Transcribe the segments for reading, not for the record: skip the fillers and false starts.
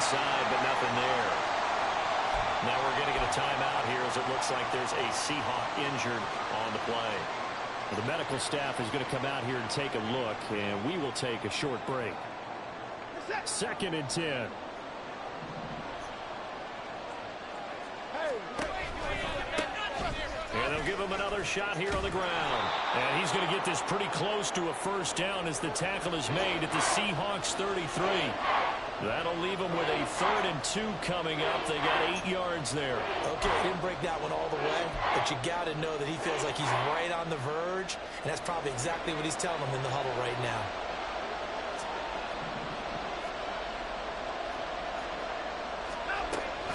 inside, but nothing there. Now we're going to get a timeout here as it looks like there's a Seahawk injured on the play. The medical staff is going to come out here and take a look, and we will take a short break. 2nd and 10. And they'll give him another shot here on the ground. And he's going to get this pretty close to a first down as the tackle is made at the Seahawks 33. That'll leave them with a 3rd and 2 coming up. They got 8 yards there. Okay, didn't break that one all the way, but you got to know that he feels like he's right on the verge, and that's probably exactly what he's telling them in the huddle right now.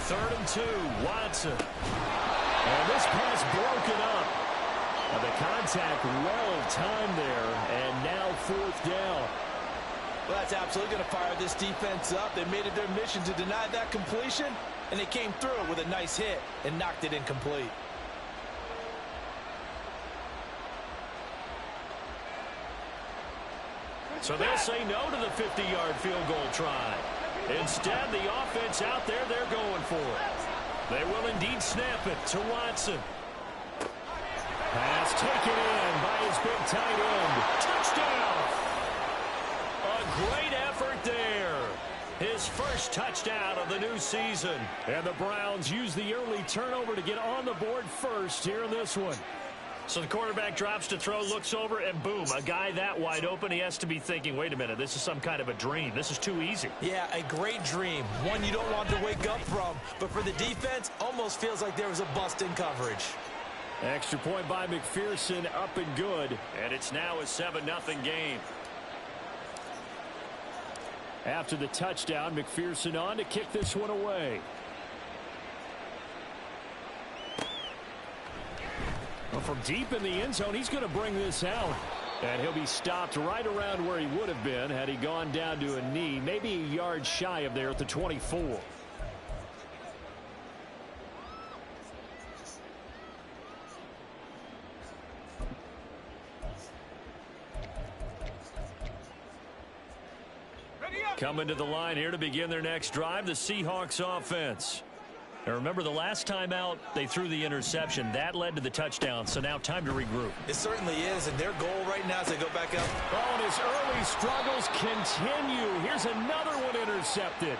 Third and 2, Watson. And this pass broken up. And the contact well timed there, and now 4th down. Well, that's absolutely going to fire this defense up. They made it their mission to deny that completion, and they came through it with a nice hit and knocked it incomplete. So they'll say no to the 50-yard field goal try. Instead, the offense out there, they're going for it. They will indeed snap it to Watson. Pass taken in by his big tight end. Touchdown! A great effort there. His first touchdown of the new season. And the Browns use the early turnover to get on the board first here in this one. So the quarterback drops to throw, looks over, and boom, a guy that wide open, he has to be thinking, wait a minute, this is some kind of a dream. This is too easy. Yeah, a great dream. One you don't want to wake up from. But for the defense, almost feels like there was a bust in coverage. Extra point by McPherson, up and good. And it's now a 7-0 game. After the touchdown, McPherson on to kick this one away. Well, from deep in the end zone, he's going to bring this out. And he'll be stopped right around where he would have been had he gone down to a knee, maybe a yard shy of there at the 24. Coming to the line here to begin their next drive, the Seahawks offense. Now remember, the last time out, they threw the interception. That led to the touchdown, so now time to regroup. It certainly is, and their goal right now is to go back up. Oh, and his early struggles continue. Here's another one intercepted.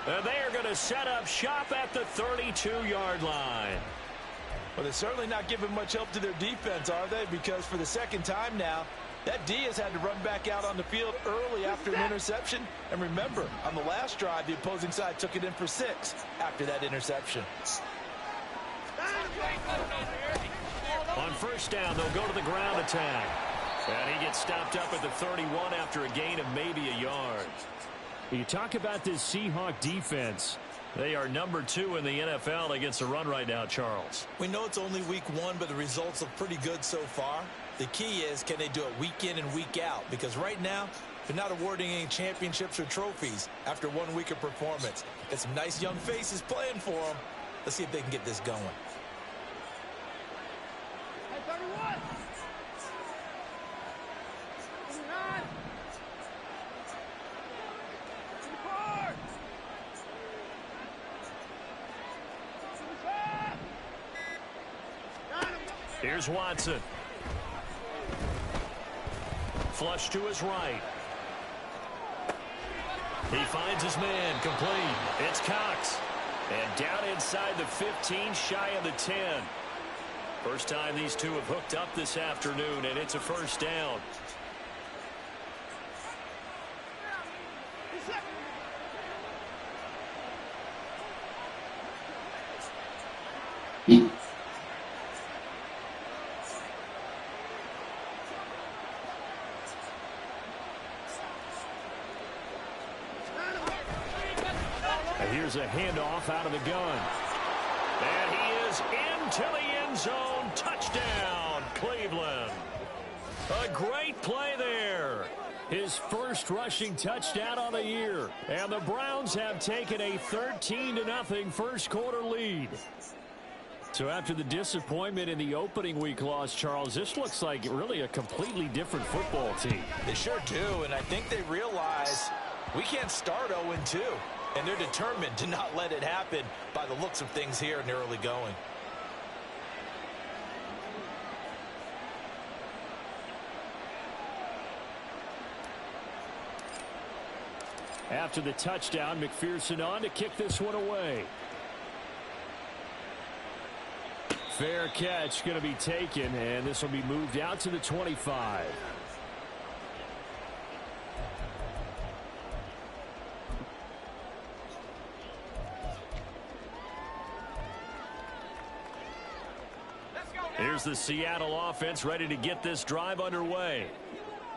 And they are going to set up shop at the 32-yard line. Well, they're certainly not giving much help to their defense, are they? Because for the second time now, that D has had to run back out on the field early after an interception. And remember, on the last drive, the opposing side took it in for 6 after that interception. On first down, they'll go to the ground attack. And he gets stopped up at the 31 after a gain of maybe a yard. You talk about this Seahawk defense. They are number 2 in the NFL against the run right now, Charles. We know it's only week 1, but the results look pretty good so far. The key is, can they do it week in and week out? Because right now, they're not awarding any championships or trophies after 1 week of performance. Got some nice young faces playing for them. Let's see if they can get this going. Hey, 31. 29. 24. Here's Watson. Flush to his right. He finds his man, complete. It's Cox. And down inside the 15, shy of the 10. First time these two have hooked up this afternoon, and it's a first down. Here's a handoff out of the gun. And he is into the end zone. Touchdown, Cleveland. A great play there. His first rushing touchdown on the year. And the Browns have taken a 13-0 first quarter lead. So after the disappointment in the opening week loss, Charles, this looks like really a completely different football team. They sure do, and I think they realize we can't start 0-2. and they're determined to not let it happen by the looks of things here in the early going. After the touchdown, McPherson on to kick this one away. Fair catch going to be taken, and this will be moved out to the 25. Here's the Seattle offense ready to get this drive underway.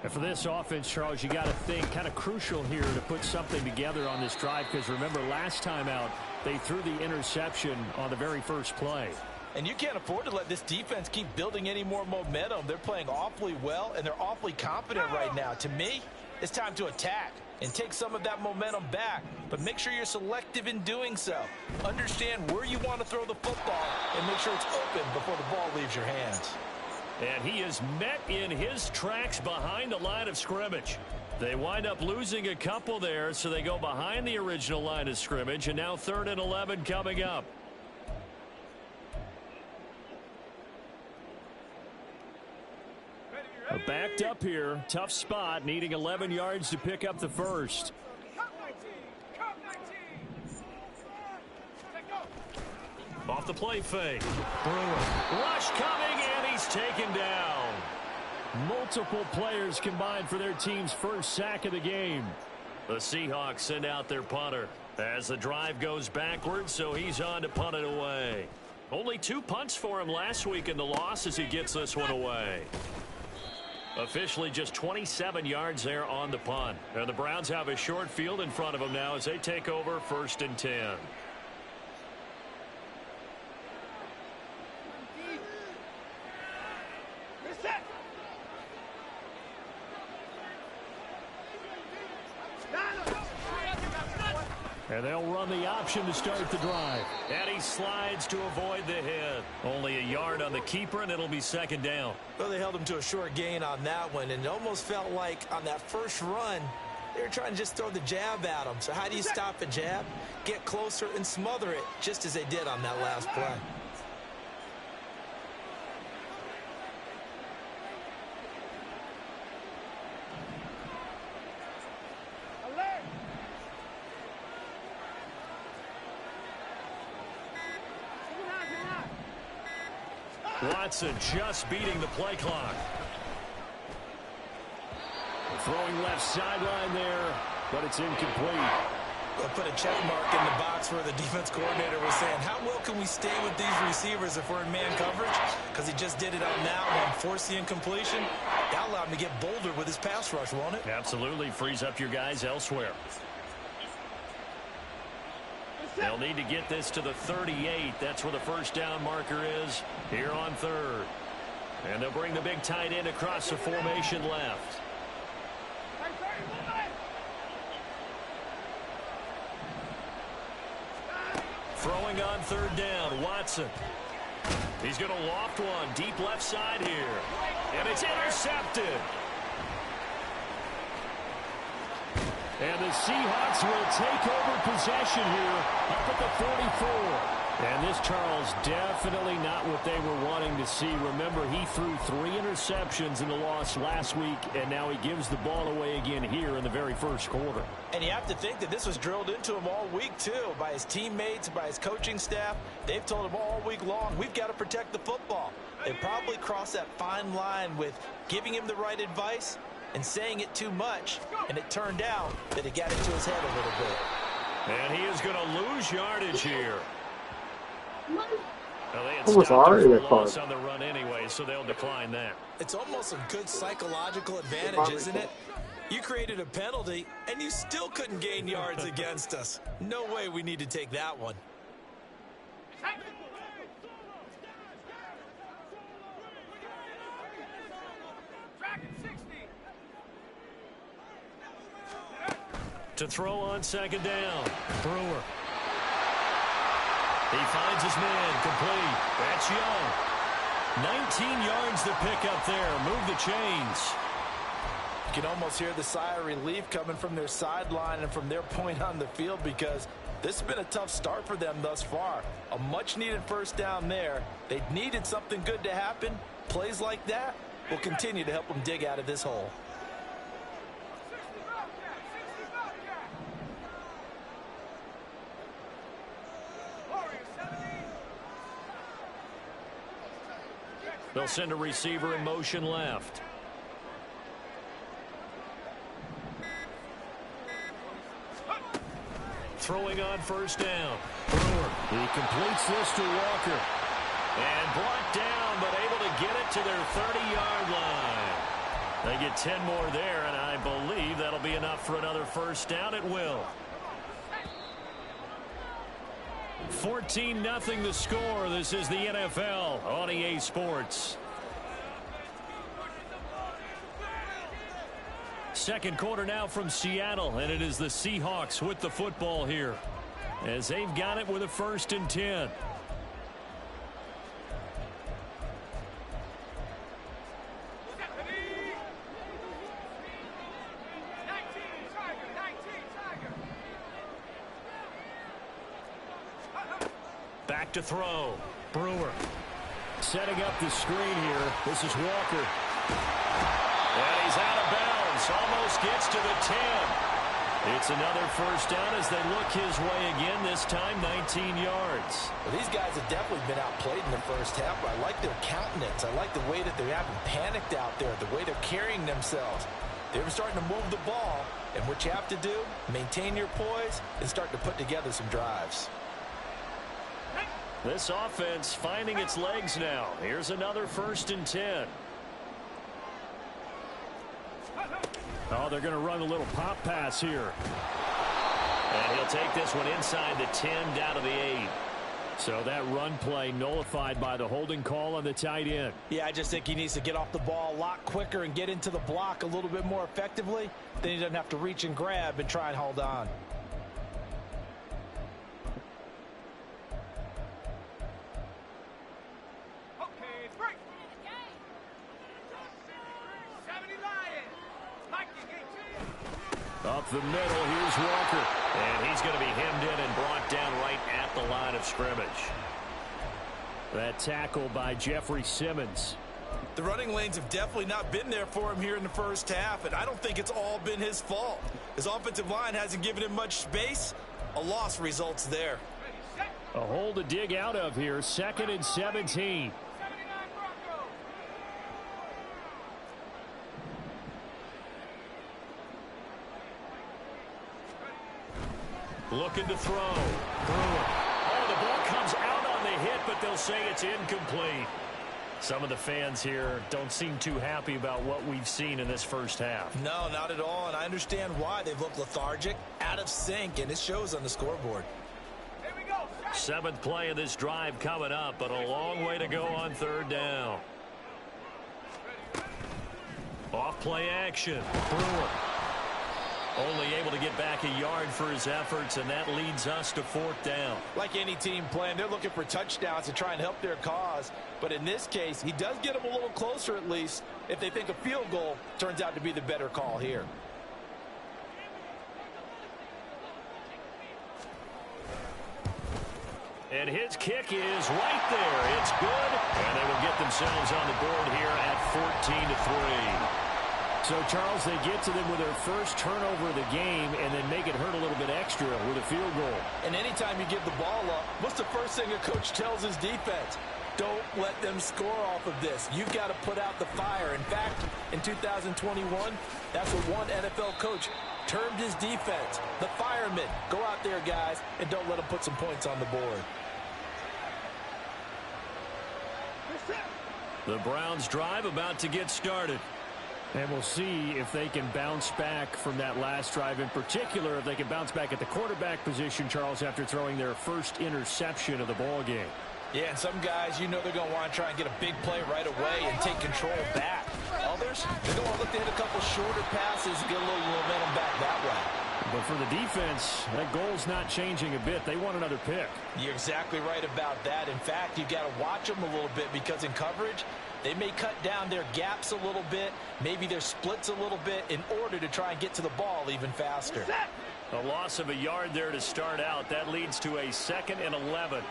And for this offense, Charles, you got to think kind of crucial here to put something together on this drive, because remember last time out they threw the interception on the very first play. And you can't afford to let this defense keep building any more momentum. They're playing awfully well, and they're awfully confident right now. To me, it's time to attack and take some of that momentum back. But make sure you're selective in doing so. Understand where you want to throw the football and make sure it's open before the ball leaves your hands. And he is met in his tracks behind the line of scrimmage. They wind up losing a couple there, so they go behind the original line of scrimmage, and now 3rd and 11 coming up. Backed up here, tough spot, needing 11 yards to pick up the first. Off the play fake. Brewer. Rush coming, and he's taken down. Multiple players combined for their team's first sack of the game. The Seahawks send out their punter as the drive goes backwards, so he's on to punt it away. Only 2 punts for him last week in the loss as he gets this one away. Officially just 27 yards there on the punt. And the Browns have a short field in front of them now as they take over 1st and 10. And they'll run the option to start the drive. And he slides to avoid the hit. Only a yard on the keeper, and it'll be 2nd down. Well, they held him to a short gain on that one, and it almost felt like on that first run, they were trying to just throw the jab at him. So how do you stop a jab? Get closer and smother it, just as they did on that last play. Watson just beating the play clock. Throwing left sideline there, but it's incomplete. We'll put a check mark in the box where the defense coordinator was saying, how well can we stay with these receivers if we're in man coverage? Because he just did it on that one, forced the incompletion. That'll allow him to get bolder with his pass rush, won't it? Absolutely, frees up your guys elsewhere. They'll need to get this to the 38. That's where the first down marker is here on 3rd. And they'll bring the big tight end across the formation left. Throwing on 3rd down, Watson. He's going to loft one deep left side here. And it's intercepted. And the Seahawks will take over possession here up at the 44. And this, Charles, definitely not what they were wanting to see. Remember, he threw 3 interceptions in the loss last week, and now he gives the ball away again here in the very first quarter. And you have to think that this was drilled into him all week, too, by his teammates, by his coaching staff. They've told him all week long, we've got to protect the football. They probably crossed that fine line with giving him the right advice and saying it too much, and it turned out that it got into his head a little bit. And he is going to lose yardage here. Well, they had Almost stopped already him for a a loss on the run anyway, so they'll decline that. It's almost a good psychological advantage, isn't it? You created a penalty, and you still couldn't gain yards against us. No way we need to take that one. To throw on 2nd down, Brewer. He finds his man, complete. That's Young. 19 yards to pick up there. Move the chains. You can almost hear the sigh of relief coming from their sideline and from their point on the field, because this has been a tough start for them thus far. A much-needed first down there. They needed something good to happen. Plays like that will continue to help them dig out of this hole. They'll send a receiver in motion left. Throwing on first down. Brewer. He completes this to Walker. And brought down, but able to get it to their 30-yard line. They get 10 more there, and I believe that'll be enough for another first down. It will. 14-0 the score. This is the NFL on EA Sports. Second quarter now from Seattle, and it is the Seahawks with the football here, as they've got it with a 1st and 10. Back to throw. Brewer setting up the screen here. This is Walker. And he's out of bounds. Almost gets to the 10. It's another first down as they look his way again, this time 19 yards. Well, these guys have definitely been outplayed in the first half, but I like their countenance. I like the way that they haven't panicked out there, the way they're carrying themselves. They're starting to move the ball, and what you have to do, maintain your poise and start to put together some drives. This offense finding its legs now. Here's another 1st and 10. Oh, they're going to run a little pop pass here. And he'll take this one inside the 10 down to the 8. So that run play nullified by the holding call on the tight end. Yeah, I just think he needs to get off the ball a lot quicker and get into the block a little bit more effectively. Then he doesn't have to reach and grab and try and hold on. Up the middle, here's Walker. And he's going to be hemmed in and brought down right at the line of scrimmage. That tackle by Jeffrey Simmons. The running lanes have definitely not been there for him here in the first half, and I don't think it's all been his fault. His offensive line hasn't given him much space. A loss results there. A hole to dig out of here, 2nd and 17. Looking to throw. Brewer. Oh, the ball comes out on the hit, but they'll say it's incomplete. Some of the fans here don't seem too happy about what we've seen in this first half. No, not at all, and I understand why. They've looked lethargic, out of sync, and it shows on the scoreboard. Here we go. 7th play of this drive coming up, but a long way to go on 3rd down. Off play action. Brewer. Only able to get back a yard for his efforts, and that leads us to 4th down. Like any team playing, they're looking for touchdowns to try and help their cause. But in this case, he does get them a little closer at least if they think a field goal turns out to be the better call here. And his kick is right there. It's good, and they will get themselves on the board here at 14-3. So, Charles, they get to them with their first turnover of the game and then make it hurt a little bit extra with a field goal. And anytime you give the ball up, what's the first thing a coach tells his defense? Don't let them score off of this. You've got to put out the fire. In fact, in 2021, that's what one NFL coach termed his defense. The firemen. Go out there, guys, and don't let them put some points on the board. The Browns drive about to get started. And we'll see if they can bounce back from that last drive, in particular if they can bounce back at the quarterback position, Charles, after throwing their first interception of the ball game. Yeah, and some guys, you know they're going to want to try and get a big play right away and take control back. Others, they're going to look to hit a couple shorter passes and get a little momentum back that way. But for the defense, that goal's not changing a bit. They want another pick. You're exactly right about that. In fact, you've got to watch them a little bit because in coverage, They may cut down their gaps a little bit, maybe their splits a little bit in order to try and get to the ball even faster. A loss of a yard there to start out. That leads to a 2nd and 11.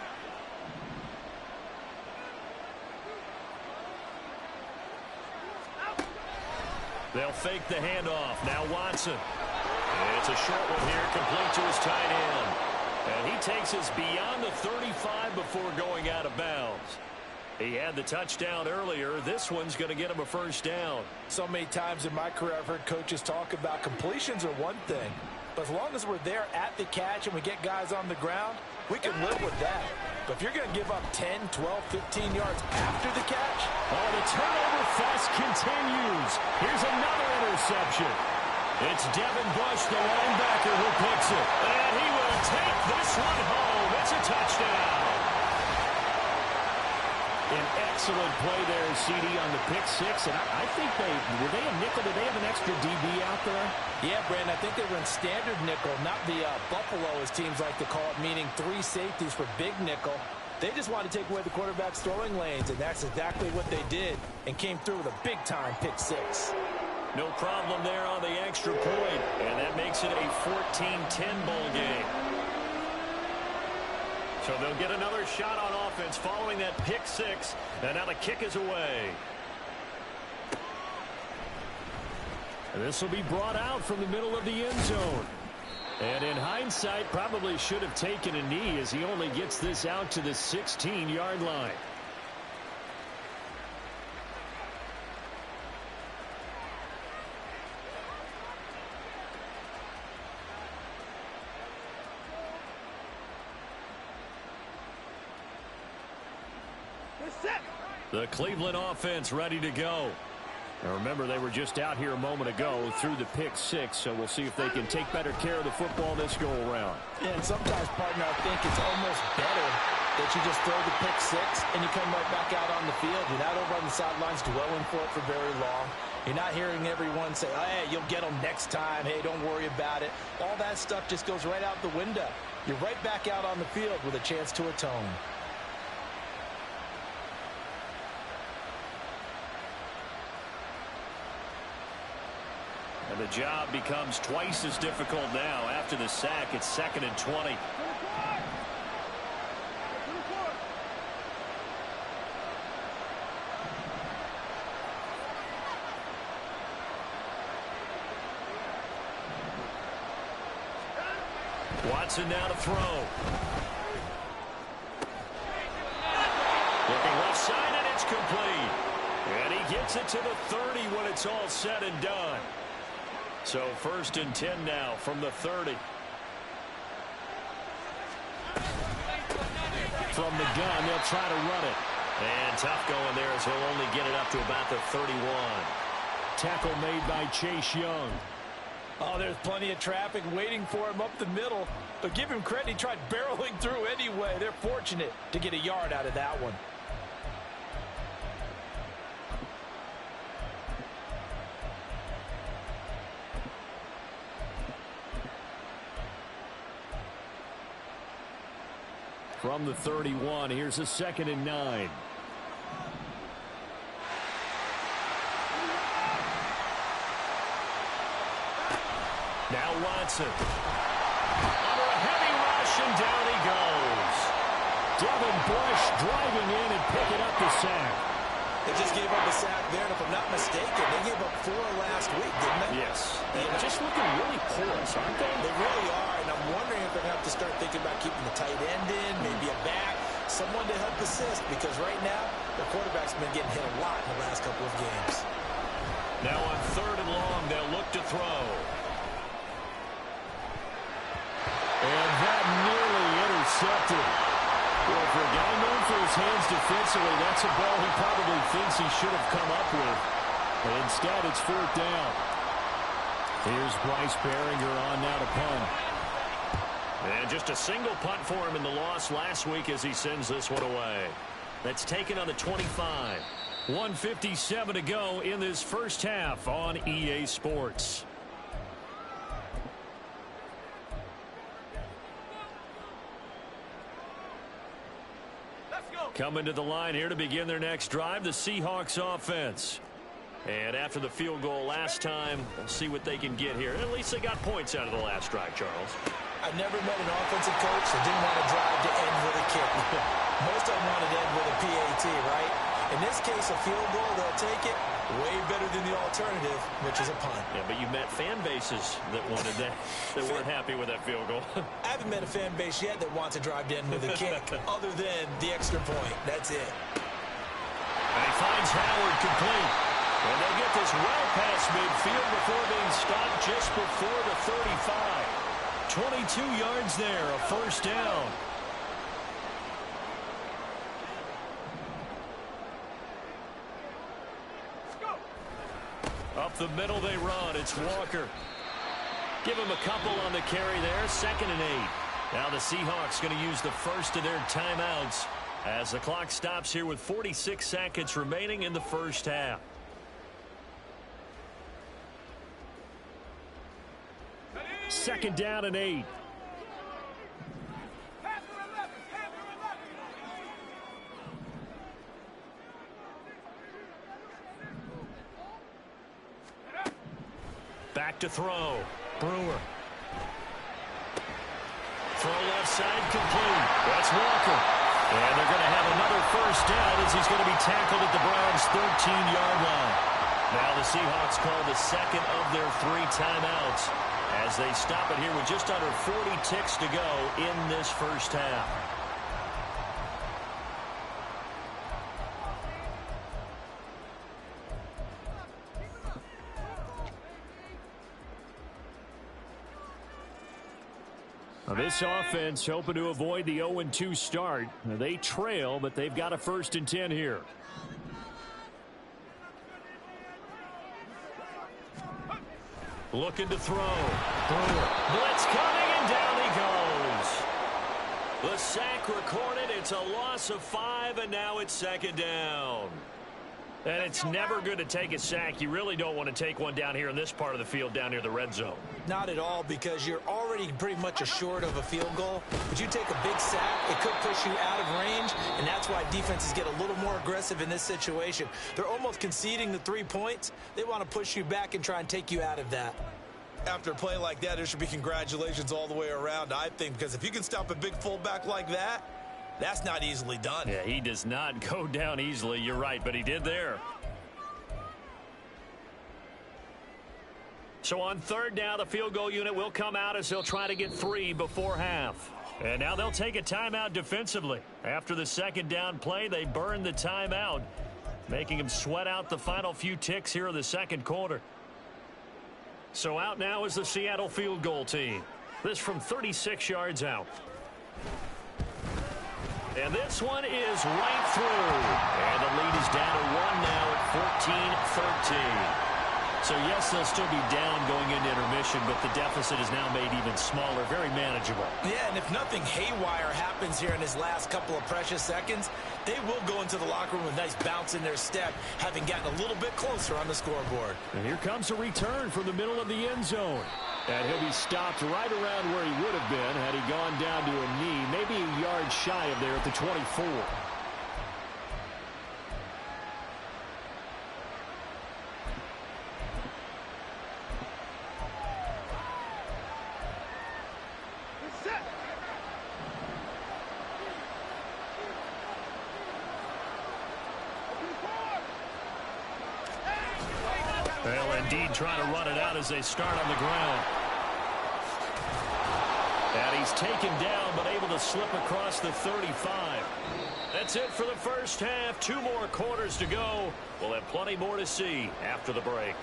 They'll fake the handoff. Now Watson. It's a short one here, complete to his tight end. And he takes us beyond the 35 before going out of bounds. He had the touchdown earlier. This one's going to get him a first down. So many times in my career I've heard coaches talk about completions are one thing. But as long as we're there at the catch and we get guys on the ground, we can live with that. But if you're going to give up 10, 12, 15 yards after the catch. Oh, the turnover fest continues. Here's another interception. It's Devin Bush, the linebacker, who picks it. And he will take this one home. It's a touchdown. An excellent play there, CD, on the pick six. And I think were they a nickel? Did they have an extra DB out there? Yeah, Brandon, I think they were in standard nickel, not the Buffalo, as teams like to call it, meaning 3 safeties for big nickel. They just wanted to take away the quarterback's throwing lanes, and that's exactly what they did, and came through with a big-time pick six. No problem there on the extra point, and that makes it a 14-10 ball game. So they'll get another shot on offense following that pick six, and now the kick is away. And this will be brought out from the middle of the end zone. And in hindsight, probably should have taken a knee as he only gets this out to the 16-yard line. The Cleveland offense ready to go. Now remember, they were just out here a moment ago through the pick six, so we'll see if they can take better care of the football this go-around. Yeah, and sometimes, partner, I think it's almost better that you just throw the pick six and you come right back out on the field. You're not over on the sidelines dwelling for it for very long. You're not hearing everyone say, oh, hey, you'll get them next time. Hey, don't worry about it. All that stuff just goes right out the window. You're right back out on the field with a chance to atone. And the job becomes twice as difficult now. After the sack, it's 2nd and 20. Watson now to throw. Looking left side, and it's complete. And he gets it to the 30 when it's all said and done. So 1st and 10 now from the 30. From the gun, they'll try to run it. And tough going there as he'll only get it up to about the 31. Tackle made by Chase Young. Oh, there's plenty of traffic waiting for him up the middle. But give him credit, he tried barreling through anyway. They're fortunate to get a yard out of that one. From the 31, here's a 2nd and 9. Now Watson. Under a heavy rush, and down he goes. Devin Bush driving in and picking up the sack. They just gave up a sack there, and if I'm not mistaken, they gave up 4 last week, didn't they? Yes. And just looking really porous, aren't they? They really are, and I'm wondering if they're going to have to start thinking about keeping the tight end in, maybe a back, someone to help assist, because right now, the quarterback's been getting hit a lot in the last couple of games. Now on 3rd and long, they'll look to throw. And that nearly intercepted. Well, for a guy known for his hands defensively, that's a ball he probably thinks he should have come up with. But instead, it's 4th down. Here's Bryce Baringer on now to punt. And just a single punt for him in the loss last week as he sends this one away. That's taken on the 25. 1:57 to go in this first half on EA Sports. Coming to the line here to begin their next drive, the Seahawks offense. And after the field goal last time, we'll see what they can get here. At least they got points out of the last drive, Charles. I never met an offensive coach that didn't want to drive to end with a kick. Most of them want to end with a PAT, right? In this case, a field goal, they'll take it. Way better than the alternative, which is a punt. Yeah, but you met fan bases that wanted that, that weren't happy with that field goal. I haven't met a fan base yet that wants to drive to end with a kick, other than the extra point. That's it. And he finds Howard complete. And they'll get this well past midfield before being stopped just before the 35. 22 yards there, a first down. Up the middle they run. It's Walker. Give him a couple on the carry there. 2nd and 8. Now the Seahawks going to use the first of their timeouts as the clock stops here with 46 seconds remaining in the first half. Second down and 8. Back to throw. Brewer. Throw left side complete. That's Walker. And they're going to have another first down as he's going to be tackled at the Browns' 13-yard line. Now the Seahawks call the second of their 3 timeouts as they stop it here with just under 40 ticks to go in this first half. This offense hoping to avoid the 0-2 start. They trail, but they've got a 1st and 10 here. Looking to throw. Blitz coming, and down he goes. The sack recorded. It's a loss of 5, and now it's 2nd down. And it's never good to take a sack. You really don't want to take one down here in this part of the field down near the red zone. Not at all, because you're already pretty much assured of a field goal. But you take a big sack, it could push you out of range, and that's why defenses get a little more aggressive in this situation. They're almost conceding the 3 points. They want to push you back and try and take you out of that. After a play like that, there should be congratulations all the way around, I think, because if you can stop a big fullback like that, that's not easily done. Yeah, he does not go down easily. You're right, but he did there. So on 3rd down, the field goal unit will come out as they'll try to get 3 before half. And now they'll take a timeout defensively. After the 2nd down play, they burn the timeout, making them sweat out the final few ticks here in the 2nd quarter. So out now is the Seattle field goal team. This from 36 yards out. And this one is right through. And the lead is down to 1 now at 14-13. So, yes, they'll still be down going into intermission, but the deficit is now made even smaller, very manageable. Yeah, and if nothing haywire happens here in his last couple of precious seconds, they will go into the locker room with a nice bounce in their step, having gotten a little bit closer on the scoreboard. And here comes a return from the middle of the end zone. And he'll be stopped right around where he would have been had he gone down to a knee, maybe a yard shy of there at the 24. Well, indeed, trying to run it out as they start on the ground. And he's taken down, but able to slip across the 35. That's it for the first half. 2 more quarters to go. We'll have plenty more to see after the break.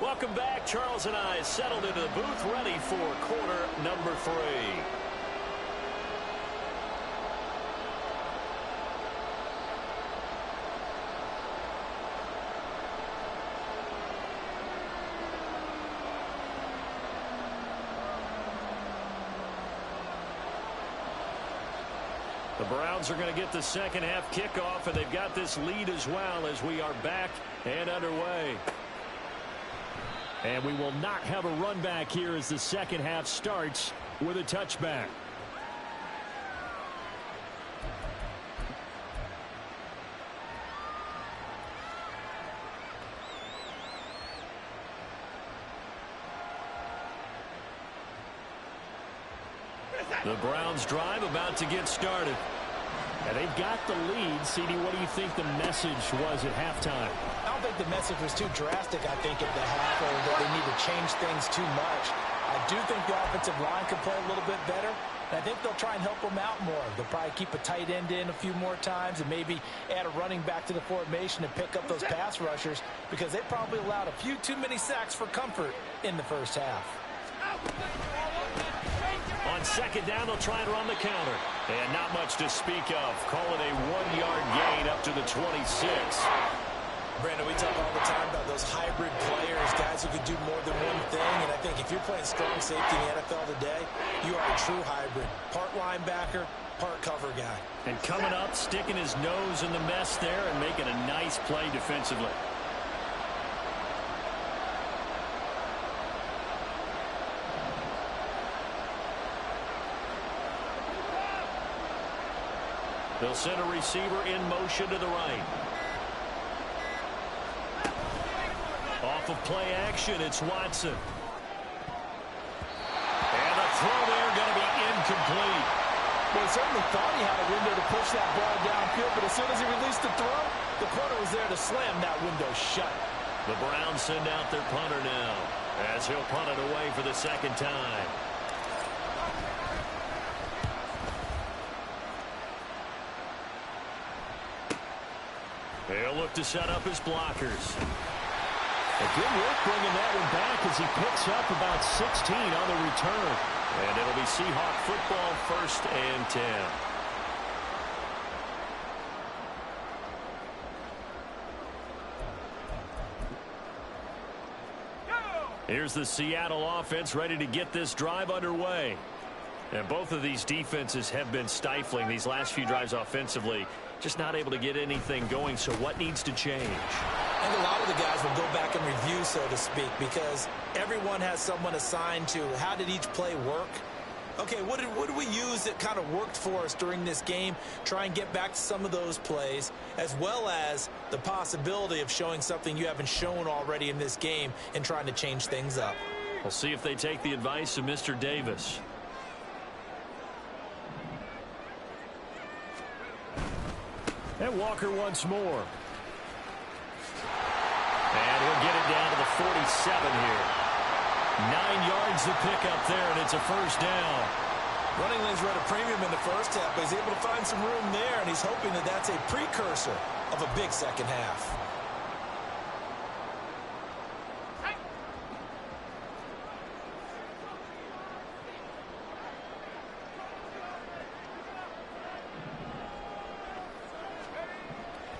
Welcome back. Charles and I settled into the booth ready for quarter number 3. The Browns are going to get the second half kickoff, and they've got this lead as well as we are back and underway. And we will not have a run back here as the second half starts with a touchback. The Browns drive about to get started. And they've got the lead. CD, what do you think the message was at halftime? I don't think the message was too drastic, I think, at the half, or that they need to change things too much. I do think the offensive line could play a little bit better. And I think they'll try and help them out more. They'll probably keep a tight end in a few more times and maybe add a running back to the formation and pick up those pass rushers, because they probably allowed a few too many sacks for comfort in the first half. On second down, they'll try and run the counter. And not much to speak of. Call it a 1-yard gain up to the 26. Brandon, we talk all the time about those hybrid players, guys who can do more than one thing. And I think if you're playing strong safety in the NFL today, you are a true hybrid. Part linebacker, part cover guy. And coming up, sticking his nose in the mess there and making a nice play defensively. They'll send a receiver in motion to the right. Off of play action, it's Watson. And the throw there going to be incomplete. Well, he certainly thought he had a window to push that ball downfield, but as soon as he released the throw, the punter was there to slam that window shut. The Browns send out their punter now, as he'll punt it away for the second time. He'll look to set up his blockers. A good work bringing that one back as he picks up about 16 on the return. And it'll be Seahawk football, 1st and 10. Here's the Seattle offense ready to get this drive underway. And both of these defenses have been stifling these last few drives offensively. Just not able to get anything going, so what needs to change? And a lot of the guys will go back and review, so to speak, because everyone has someone assigned to how did each play work. Okay, what did we use that kind of worked for us during this game? Try and get back to some of those plays, as well as the possibility of showing something you haven't shown already in this game and trying to change things up. We'll see if they take the advice of Mr. Davis. And Walker once more. And he'll get it down to the 47 here. 9 yards to pick up there, and it's a first down. Running lanes were at a premium in the first half, but he's able to find some room there, and he's hoping that that's a precursor of a big second half.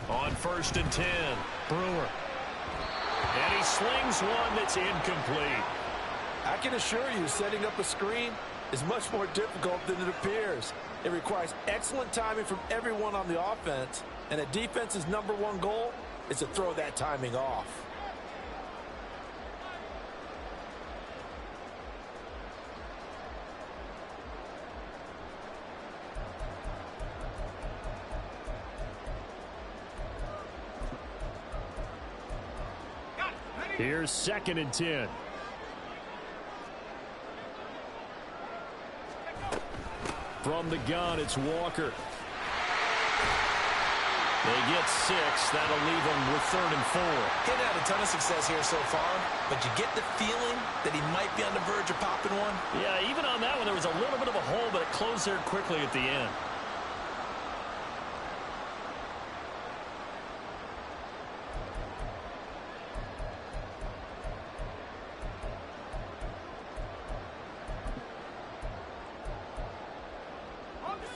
On 1st and 10, Brewer. And he slings one that's incomplete. I can assure you, setting up a screen is much more difficult than it appears. It requires excellent timing from everyone on the offense, and a defense's #1 goal is to throw that timing off. Here's 2nd and 10. From the gun, it's Walker. They get 6. That'll leave them with 3rd and 4. He's had a ton of success here so far, but you get the feeling that he might be on the verge of popping one. Yeah, even on that one, there was a little bit of a hole, but it closed there quickly at the end.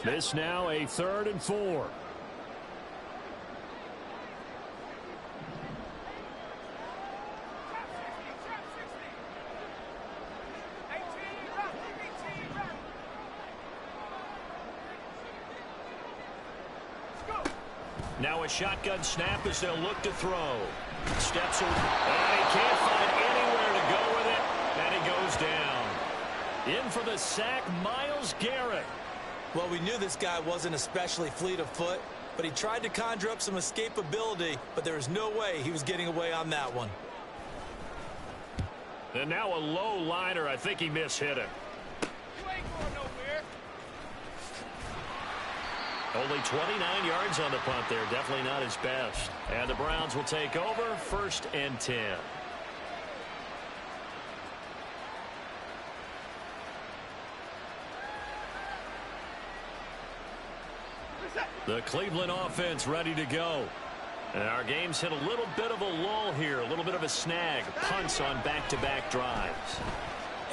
This now a 3rd and 4. Now a shotgun snap as they'll look to throw. Steps away. And he can't find anywhere to go with it. And he goes down. In for the sack, Myles Garrett. Well, we knew this guy wasn't especially fleet of foot, but he tried to conjure up some escapability, but there was no way he was getting away on that one. And now a low liner. I think he mishit it. You ain't going nowhere. Only 29 yards on the punt there. Definitely not his best. And the Browns will take over 1st and 10. The Cleveland offense ready to go. And our game's hit a little bit of a lull here, a little bit of a snag. Punts on back-to-back drives.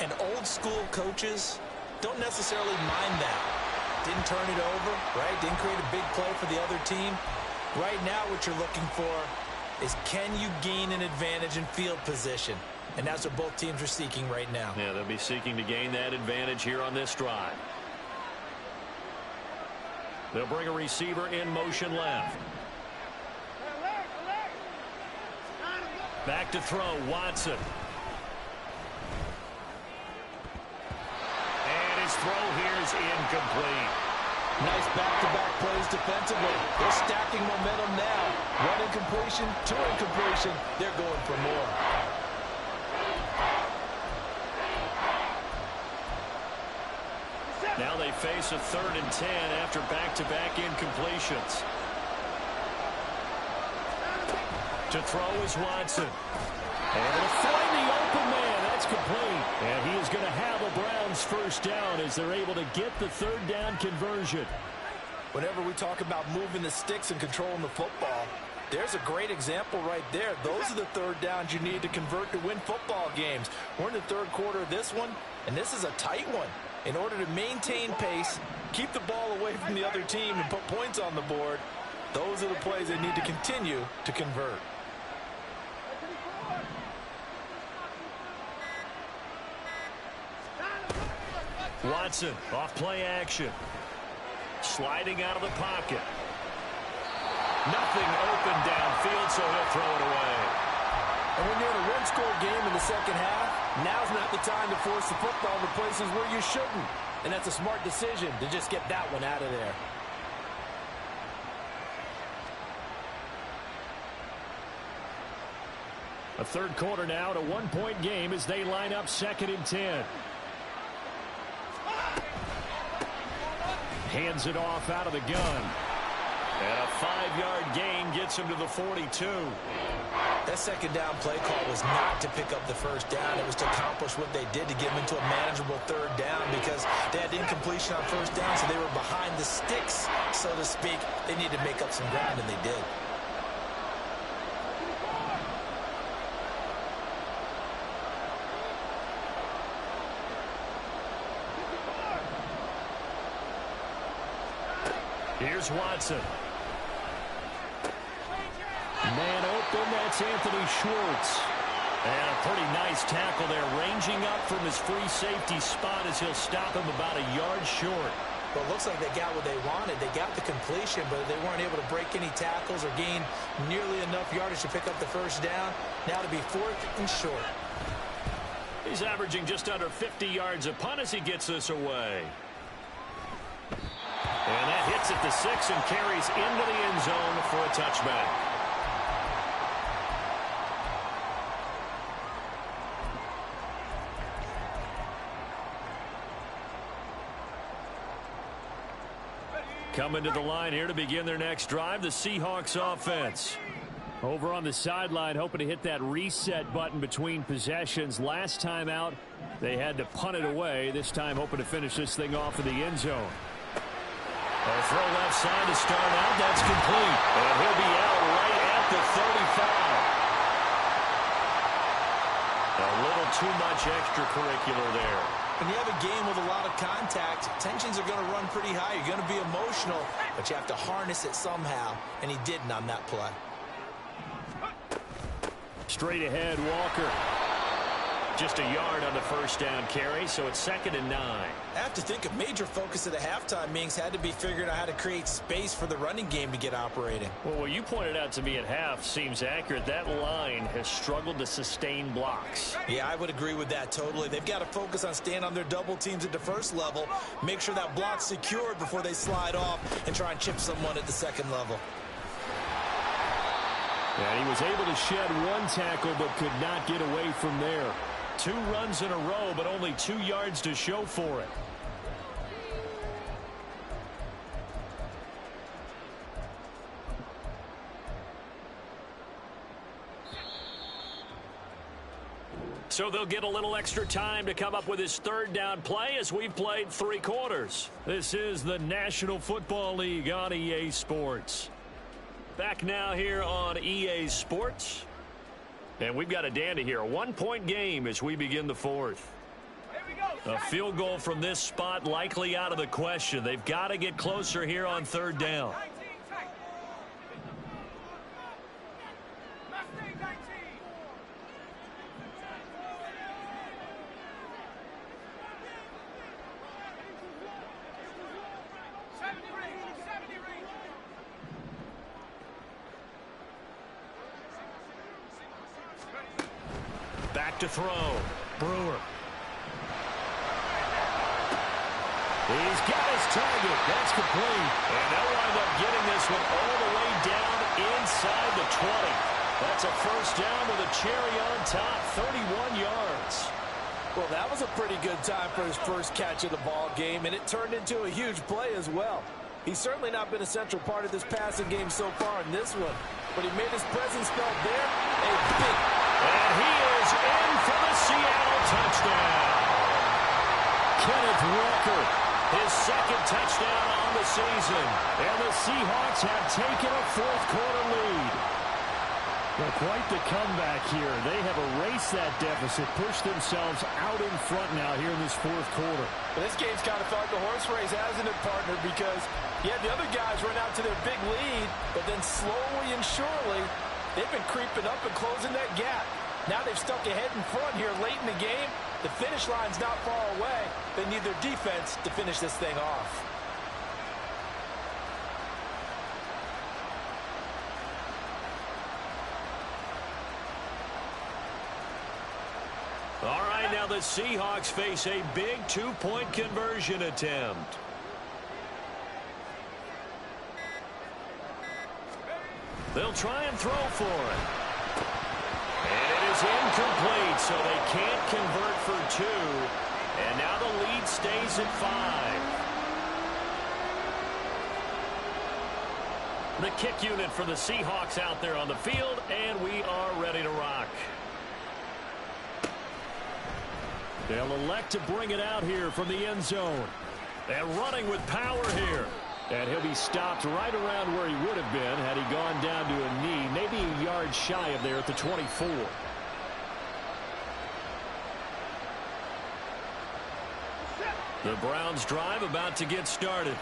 And old school coaches don't necessarily mind that. Didn't turn it over, right? Didn't create a big play for the other team. Right now what you're looking for is, can you gain an advantage in field position? And that's what both teams are seeking right now. Yeah, they'll be seeking to gain that advantage here on this drive. They'll bring a receiver in motion left. Back to throw, Watson. And his throw here is incomplete. Nice back-to-back plays defensively. They're stacking momentum now. One incompletion, two incompletion. They're going for more. Now they face a 3rd and 10 after back-to-back incompletions. To throw is Watson. And to find the open man. That's complete. And he is going to have a Browns first down as they're able to get the 3rd down conversion. Whenever we talk about moving the sticks and controlling the football, there's a great example right there. Those are the 3rd downs you need to convert to win football games. We're in the 3rd quarter of this one, and this is a tight one. In order to maintain pace, keep the ball away from the other team, and put points on the board, those are the plays they need to continue to convert. Watson off play action. Sliding out of the pocket. Nothing open downfield, so he'll throw it away. And when you're in a one-score game in the second half, now's not the time to force the football to places where you shouldn't. And that's a smart decision to just get that one out of there. A 3rd quarter now, at a 1-point game as they line up 2nd and 10. Hands it off out of the gun. And a 5-yard gain gets him to the 42. That 2nd down play call was not to pick up the 1st down. It was to accomplish what they did, to get them into a manageable 3rd down, because they had incompletion on 1st down, so they were behind the sticks, so to speak. They needed to make up some ground, and they did. Here's Watson. Man open, that's Anthony Schwartz. And a pretty nice tackle there, ranging up from his free safety spot as he'll stop him about a yard short. Well, it looks like they got what they wanted. They got the completion, but they weren't able to break any tackles or gain nearly enough yardage to pick up the 1st down. Now to be 4th and short. He's averaging just under 50 yards a punt as he gets this away. And that hits at the 6 and carries into the end zone for a touchback. Coming to the line here to begin their next drive, the Seahawks offense. Over on the sideline, hoping to hit that reset button between possessions. Last time out, they had to punt it away. This time, hoping to finish this thing off in the end zone. A throw left side to start out. That's complete. And he'll be out right at the 35. A little too much extracurricular there. When you have a game with a lot of contact, tensions are going to run pretty high. You're going to be emotional, but you have to harness it somehow, and he didn't on that play. Straight ahead, Walker. just a yard on the first down carry, so it's 2nd and 9. I have to think a major focus of the halftime meetings had to be figuring out how to create space for the running game to get operating. Well, what you pointed out to me at half seems accurate. That line has struggled to sustain blocks. Yeah, I would agree with that totally. They've got to focus on staying on their double teams at the first level, make sure that block's secured before they slide off and try and chip someone at the second level. And he was able to shed one tackle but could not get away from there. 2 runs in a row, but only 2 yards to show for it. So they'll get a little extra time to come up with his 3rd down play as we've played 3 quarters. This is the National Football League on EA Sports. Back now here on EA Sports. And we've got a dandy here. A 1-point game as we begin the 4th. A field goal from this spot likely out of the question. They've got to get closer here on 3rd down. Back to throw. Brewer. He's got his target. That's complete. And they'll wind up getting this one all the way down inside the 20. That's a first down with a cherry on top. 31 yards. Well, that was a pretty good time for his first catch of the ball game, and it turned into a huge play as well. He's certainly not been a central part of this passing game so far in this one, but he made his presence felt there. A big. And he is in for the Seattle touchdown. Kenneth Walker, his 2nd touchdown on the season. And the Seahawks have taken a 4th quarter lead. Well, quite the comeback here. They have erased that deficit, pushed themselves out in front now here in this 4th quarter. Well, this game's kind of felt like a horse race, hasn't it, partner? Because, yeah, the other guys run out to their big lead, but then slowly and surely, they've been creeping up and closing that gap. Now they've stuck ahead in front here late in the game. The finish line's not far away. They need their defense to finish this thing off. All right, now the Seahawks face a big 2-point conversion attempt. They'll try and throw for it. And it is incomplete, so they can't convert for 2. And now the lead stays at 5. The kick unit for the Seahawks out there on the field, and we are ready to rock. They'll elect to bring it out here from the end zone. And running with power here. And he'll be stopped right around where he would have been had he gone down to a knee, maybe a yard shy of there at the 24. The Browns drive about to get started.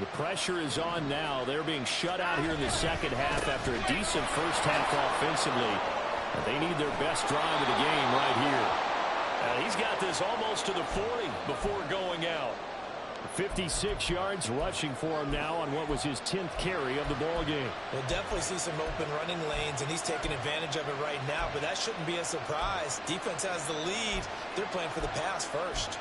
The pressure is on now. They're being shut out here in the second half after a decent first half offensively. And they need their best drive of the game right here. He's got this almost to the 40 before going out. 56 yards rushing for him now on what was his 10th carry of the ball game. We'll definitely see some open running lanes, and he's taking advantage of it right now, but that shouldn't be a surprise. Defense has the lead. They're playing for the pass first.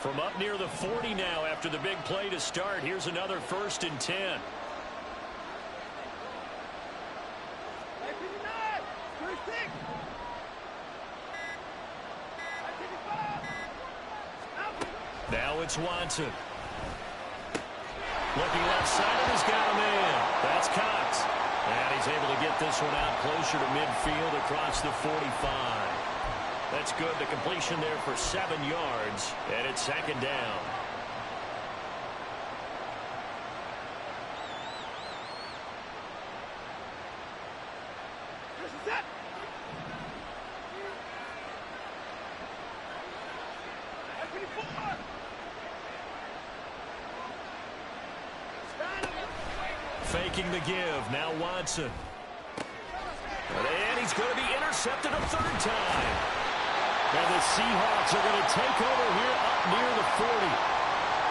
From up near the 40 now after the big play to start. Here's another 1st and 10. Now it's Watson. Looking left side, and he's got a man. That's Cox. And he's able to get this one out closer to midfield across the 45. That's good. The completion there for 7 yards, and it's 2nd down. faking the give. Now Watson. And he's going to be intercepted a third time. And the Seahawks are going to take over here up near the 40.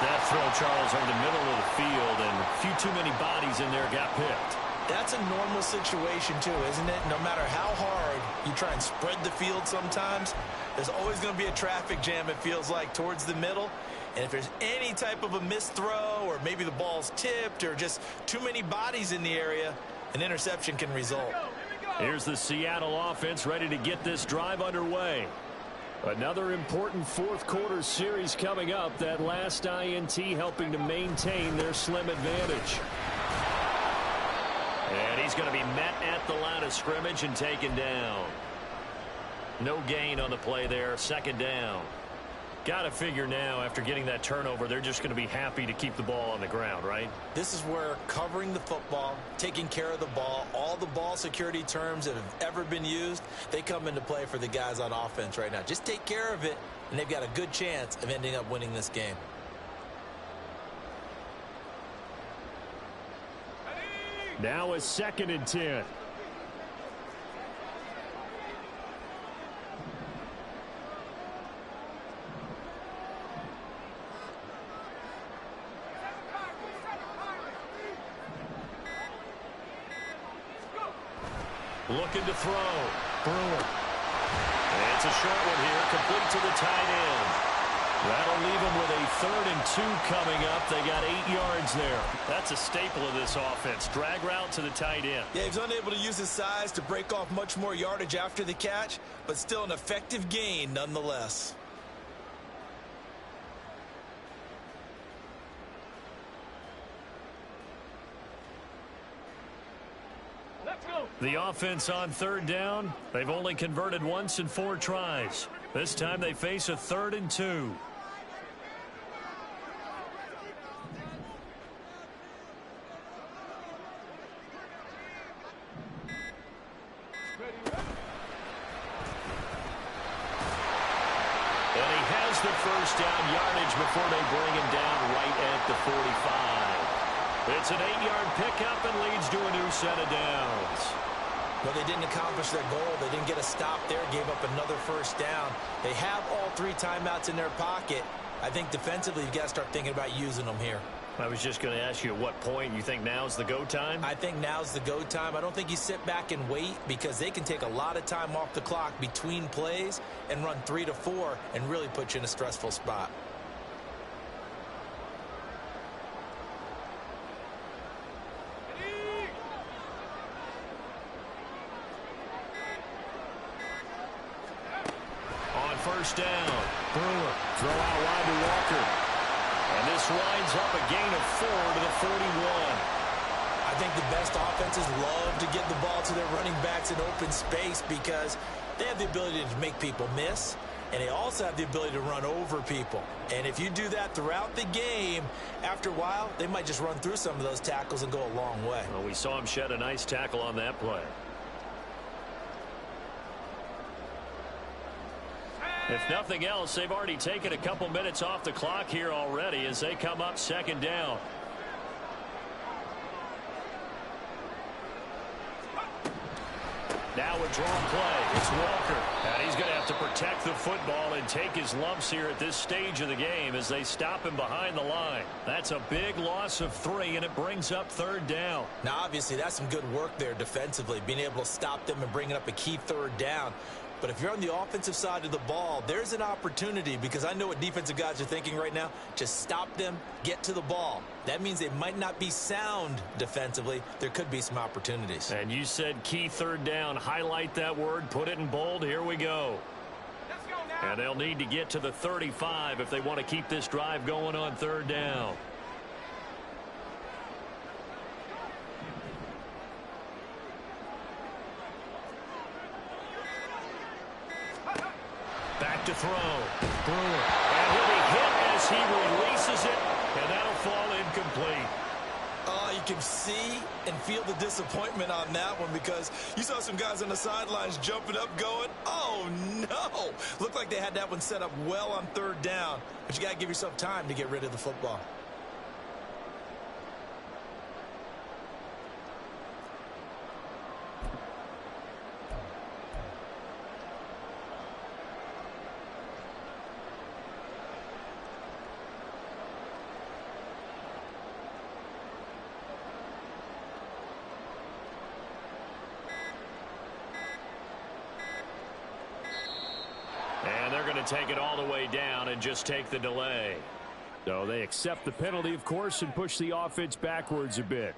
That throw, Charles, over the middle of the field, and a few too many bodies in there got picked. That's a normal situation, too, isn't it? No matter how hard you try and spread the field sometimes, there's always going to be a traffic jam, it feels like, towards the middle. And if there's any type of a missed throw, or maybe the ball's tipped, or just too many bodies in the area, an interception can result. Here's the Seattle offense ready to get this drive underway. Another important fourth quarter series coming up. That last INT helping to maintain their slim advantage. And he's going to be met at the line of scrimmage and taken down. No gain on the play there. Second down. Got to figure now, after getting that turnover, they're just going to be happy to keep the ball on the ground, right? This is where covering the football, taking care of the ball, all the ball security terms that have ever been used, they come into play for the guys on offense right now. Just take care of it, and they've got a good chance of ending up winning this game. Now a 2nd and 10. Looking to throw. Brewer. And it's a short one here, complete to the tight end. That'll leave them with a 3rd and 2 coming up. They got 8 yards there. That's a staple of this offense. Drag route to the tight end. Yeah, he's unable to use his size to break off much more yardage after the catch, but still an effective gain nonetheless. The offense on 3rd down. They've only converted once in 4 tries. This time they face a 3rd and 2. And he has the first down yardage before they bring him down right at the 45. It's an 8-yard pickup and leads to a new set of downs. Well, they didn't accomplish their goal. They didn't get a stop there, gave up another first down. They have all 3 timeouts in their pocket. I think defensively you've got to start thinking about using them here. I was just going to ask you at what point you think now's the go time? I think now's the go time. I don't think you sit back and wait, because they can take a lot of time off the clock between plays and run 3 to 4 and really put you in a stressful spot. First down. Brewer. Throw out wide to Walker. And this winds up a gain of 4 to the 41. I think the best offenses love to get the ball to their running backs in open space, because they have the ability to make people miss, and they also have the ability to run over people. And if you do that throughout the game, after a while, they might just run through some of those tackles and go a long way. Well, we saw him shed a nice tackle on that play. If nothing else, they've already taken a couple minutes off the clock here already as they come up 2nd down. Now a draw play. It's Walker. And he's going to have to protect the football and take his lumps here at this stage of the game as they stop him behind the line. That's a big loss of 3, and it brings up 3rd down. Now, obviously, that's some good work there defensively, being able to stop them and bringing up a key 3rd down. But if you're on the offensive side of the ball, there's an opportunity, because I know what defensive guys are thinking right now. Just stop them, get to the ball. That means they might not be sound defensively. There could be some opportunities. And you said key 3rd down. Highlight that word. Put it in bold. Here we go. Let's go now. And they'll need to get to the 35 if they want to keep this drive going on 3rd down. Back to throw. Brewer. And he'll be hit as he releases it, and that'll fall incomplete. Oh, you can see and feel the disappointment on that one, because you saw some guys on the sidelines jumping up going, oh, no. Looked like they had that one set up well on 3rd down, but you got to give yourself time to get rid of the football. to take it all the way down and just take the delay. So they accept the penalty, of course, and push the offense backwards a bit.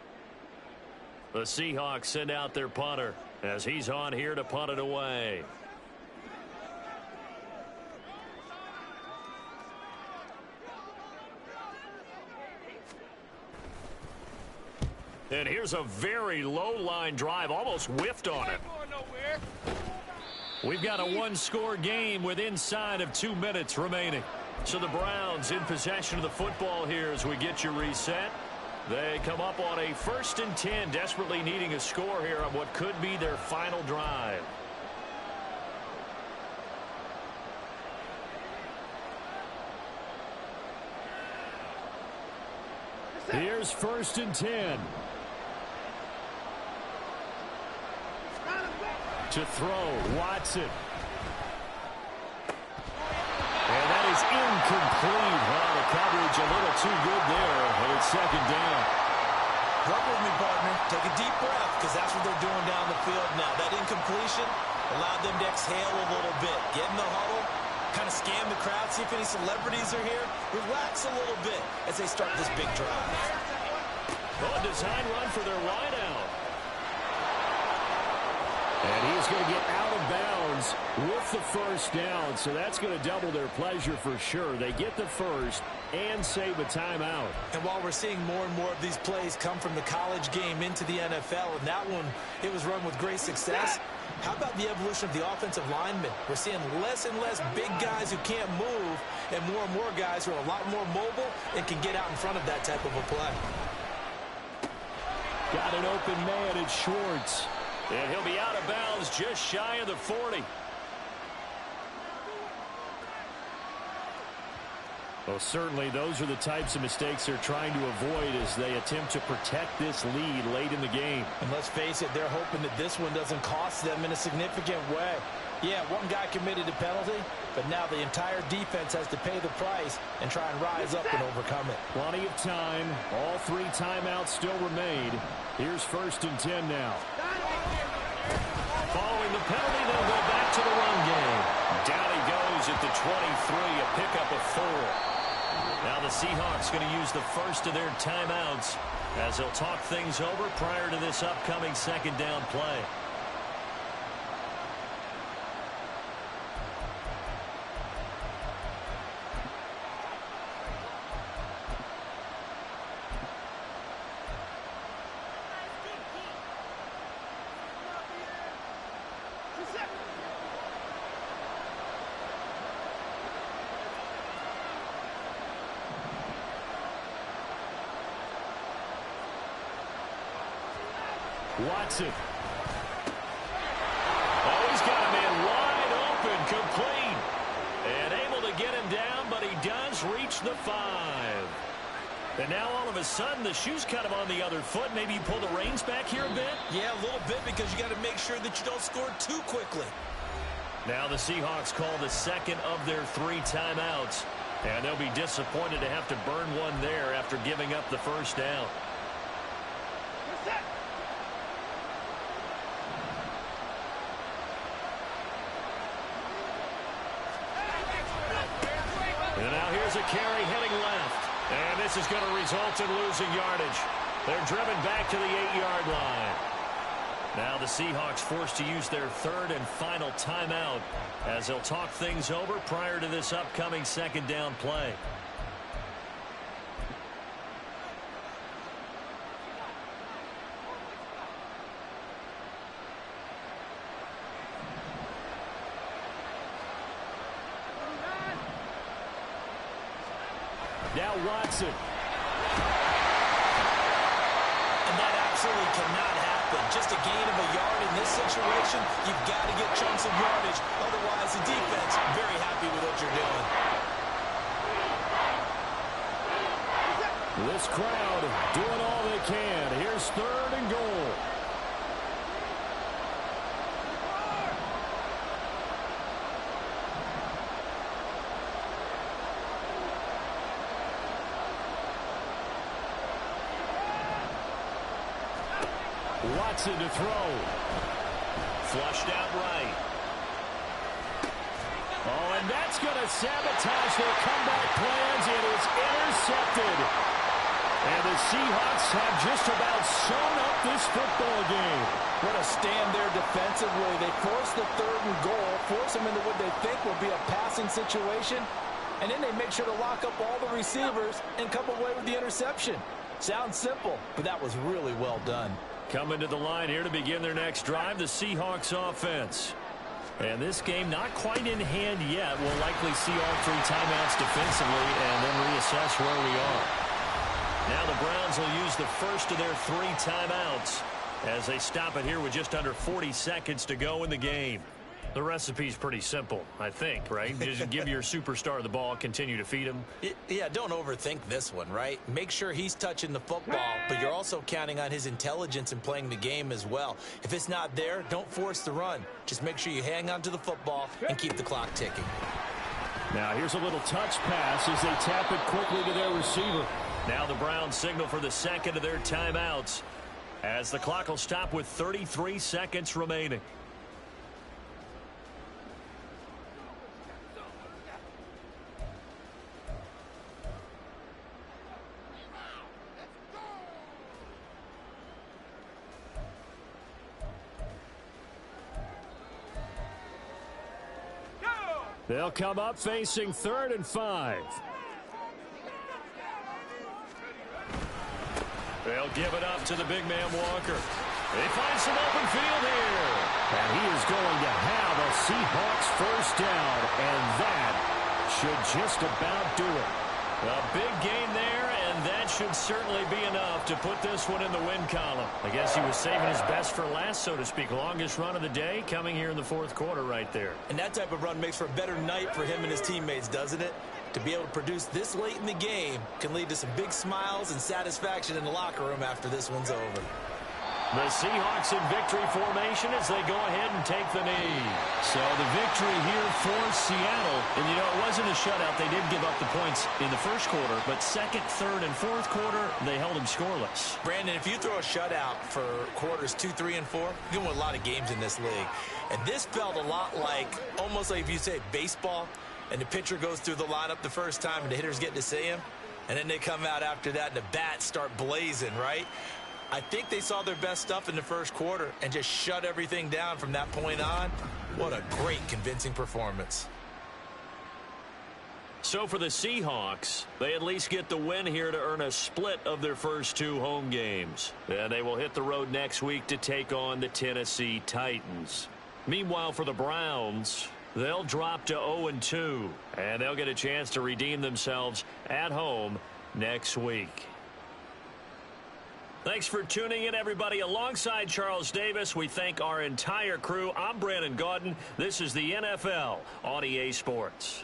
The Seahawks send out their punter as he's on here to punt it away. And here's a very low line drive, almost whiffed on it. We've got a one-score game with inside of 2 minutes remaining. So the Browns in possession of the football here as we get you reset. They come up on a 1st and 10, desperately needing a score here on what could be their final drive. Here's 1st and 10. To throw, Watson. And that is incomplete. Well, the coverage a little too good there, and it's 2nd down. Work with me, partner. Take a deep breath, because that's what they're doing down the field now. That incompletion allowed them to exhale a little bit. Get in the huddle, kind of scan the crowd, see if any celebrities are here. Relax a little bit as they start this big drive. Oh, a design run for their wideout. And he's going to get out of bounds with the 1st down, so that's going to double their pleasure for sure. They get the 1st and save a timeout. And while we're seeing more and more of these plays come from the college game into the NFL, and that one, it was run with great success, how about the evolution of the offensive linemen? We're seeing less and less big guys who can't move, and more guys who are a lot more mobile and can get out in front of that type of a play. Got an open man at Schwartz. And he'll be out of bounds just shy of the 40. Well, certainly those are the types of mistakes they're trying to avoid as they attempt to protect this lead late in the game. And let's face it, they're hoping that this one doesn't cost them in a significant way. Yeah, one guy committed a penalty, but now the entire defense has to pay the price and try and rise up and overcome it. Plenty of time. All 3 timeouts still remain. Here's 1st and 10 now. Following the penalty, they'll go back to the run game. Down he goes at the 23, a pickup of 4. Now the Seahawks going to use the 1st of their timeouts as they'll talk things over prior to this upcoming 2nd down play. Watson. Oh, he's got a man wide open, complete. And able to get him down, but he does reach the 5. And now all of a sudden the shoe's kind of on the other foot. Maybe you pull the reins back here a bit? Yeah, a little bit, because you got to make sure that you don't score too quickly. Now the Seahawks call the 2nd of their 3 timeouts. And they'll be disappointed to have to burn one there after giving up the 1st down. And now here's a carry heading left. And this is going to result in losing yardage. They're driven back to the 8-yard line. Now the Seahawks forced to use their 3rd and final timeout as they'll talk things over prior to this upcoming 2nd down play. Now Watson. And that absolutely cannot happen. Just a gain of a yard in this situation, you've got to get chunks of yardage. Otherwise, the defense, very happy with what you're doing. This crowd doing all they can. Here's 3rd and goal. Watson to throw. Flushed out right. Oh, and that's going to sabotage their comeback plans. It is intercepted. And the Seahawks have just about sewn up this football game. What a stand there defensively. They force the 3rd and goal, force them into what they think will be a passing situation, and then they make sure to lock up all the receivers and come away with the interception. Sounds simple, but that was really well done. Coming to the line here to begin their next drive, the Seahawks offense. And this game not quite in hand yet. We'll likely see all 3 timeouts defensively and then reassess where we are. Now the Browns will use the first of their 3 timeouts as they stop it here with just under 40 seconds to go in the game. The recipe's pretty simple, I think, right? Just give your superstar the ball, continue to feed him. Yeah, don't overthink this one, right? Make sure he's touching the football, but you're also counting on his intelligence in playing the game as well. If it's not there, don't force the run. Just make sure you hang on to the football and keep the clock ticking. Now here's a little touch pass as they tap it quickly to their receiver. Now the Browns signal for the second of their timeouts as the clock will stop with 33 seconds remaining. They'll come up facing 3rd and 5. They'll give it up to the big man Walker. They find some open field here. And he is going to have a Seahawks first down, and that should just about do it. A big gain there, and that should certainly be enough to put this one in the win column. I guess he was saving his best for last, so to speak. Longest run of the day coming here in the 4th quarter right there. And that type of run makes for a better night for him and his teammates, doesn't it? To be able to produce this late in the game can lead to some big smiles and satisfaction in the locker room after this one's over. The Seahawks in victory formation as they go ahead and take the knee. So the victory here for Seattle. And, you know, it wasn't a shutout. They did give up the points in the 1st quarter, but 2nd, 3rd, and 4th quarter, they held them scoreless. Brandon, if you throw a shutout for quarters 2, 3, and 4, you're going to win a lot of games in this league. And this felt a lot like, almost like if you say baseball, and the pitcher goes through the lineup the first time and the hitters get to see him, and then they come out after that and the bats start blazing, right? I think they saw their best stuff in the 1st quarter and just shut everything down from that point on. What a great, convincing performance. So for the Seahawks, they at least get the win here to earn a split of their first 2 home games. Then they will hit the road next week to take on the Tennessee Titans. Meanwhile, for the Browns, they'll drop to 0-2, and they'll get a chance to redeem themselves at home next week. Thanks for tuning in, everybody. Alongside Charles Davis, we thank our entire crew. I'm Brandon Gaudin. This is the NFL on EA Sports.